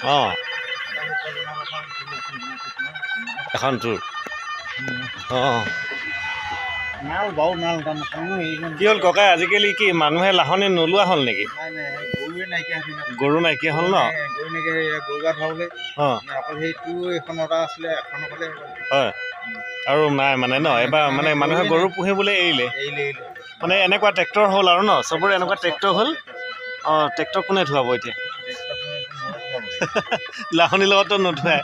অঁ এখন তোৰ অঁ মাল বাৰু মাল কি হ'ল ককাই আজিকালি কি মানুহে লাহনি নোলোৱা হ'ল নেকি গৰুৱে নাইকিয়া গৰু নাইকিয়া হ'ল ন গৰু নাইকিয়া গৰু গা ধুৱাবলৈ অঁ অকল সেইটো এখন অৰ্ডাৰ আছিলে এখন অকলে হয় আৰু নাই মানে ন এবাৰ মানে মানুহে গৰু পুহিবলৈ এৰিলে মানে এনেকুৱা ট্ৰেক্টৰ হ'ল আৰু ন চবৰে এনেকুৱা ট্ৰেক্টৰ হ'ল অঁ ট্ৰেক্টৰ কোনে ধুৱাব এতিয়া লাহনিৰ লগততো নোধুৱাই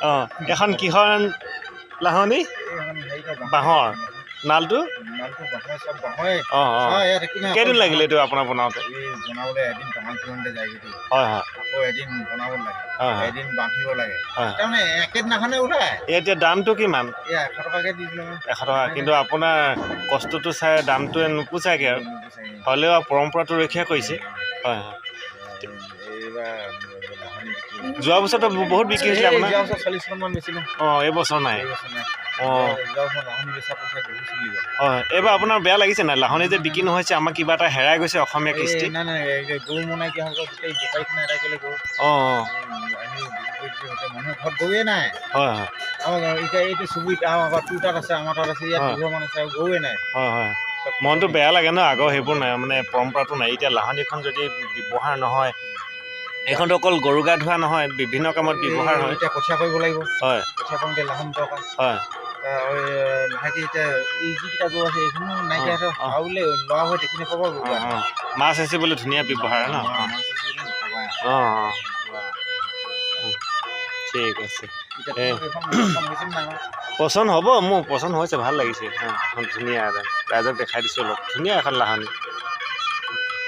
অঁ এখন কিহৰ লাহনি বাঁহৰ নালটো অঁ অঁ কেইদিন লাগিলে এইটো আপোনাৰ বনাওঁতে বনাবলৈ এদিন টামান যায় হয় হয় আকৌ এদিন বনাব লাগে হয় হয় এদিন বান্ধিব লাগে হয় তাৰমানে একেদিনাখনে ওলাই এতিয়া দামটো কিমান এয়া 100 টকাকৈ দিছিলোঁ 100 টকা কিন্তু আপোনাৰ কষ্টটো চাই দামটো নোপোচায়গৈ আৰু হ'লেও আৰু পৰম্পৰাটো ৰক্ষা কৰিছে হয় হয় যোৱা বছৰতো বহুত বিক্ৰী হৈছিলে আপোনাৰ 40 মান বেছিলো অঁ এইবছৰ নাই অঁ হয় এইবাৰ আপোনাৰ বেয়া লাগিছে নাই লাহনি যে বিক্ৰী নহৈছে আমাৰ কিবা এটা হেৰাই গৈছে অসমীয়া কৃষ্টি গৰু মনাই কি হ'ল গোটেই বেপাৰীখনে এদাই কৰিলে গৰু অঁ অঁ মানুহৰ ঘৰত গৰুৱে নাই হয় হয় এতিয়া এইটো চুবুৰীত আমাৰ তোৰ তাত আছে আমাৰ তাত আছে ইয়াত দুঘৰমান আছে আৰু গৰুৱে নাই হয় হয় মনটো বেয়া লাগে ন আগৰ সেইবোৰ নাই মানে পৰম্পৰাটো নাই এতিয়া লাহনিখন যদি ব্যৱহাৰ নহয় এইখনতো অকল গৰু গা ধোৱা নহয় বিভিন্ন কামত ব্যৱহাৰ হয় এতিয়া কঠীয়া কৰিব লাগিব হয় কঠীয়া কৰোঁতে লাহন দৰকাৰ হয় লাহেকে এতিয়া এই যিকেইটা গৰু আছে এইখিনিও নাইকিয়া আৰু ল'ৰা হৈ দেখি নাপাব মাছ হেঁচিবলৈ ধুনীয়া ব্যৱহাৰ ন অঁ অঁ ঠিক আছে পচন্দ হ'ব মোৰ পচন্দ হৈছে ভাল লাগিছে ধুনীয়া ৰাইজক দেখাই দিছোঁ অলপ ধুনীয়া এখন লাহনি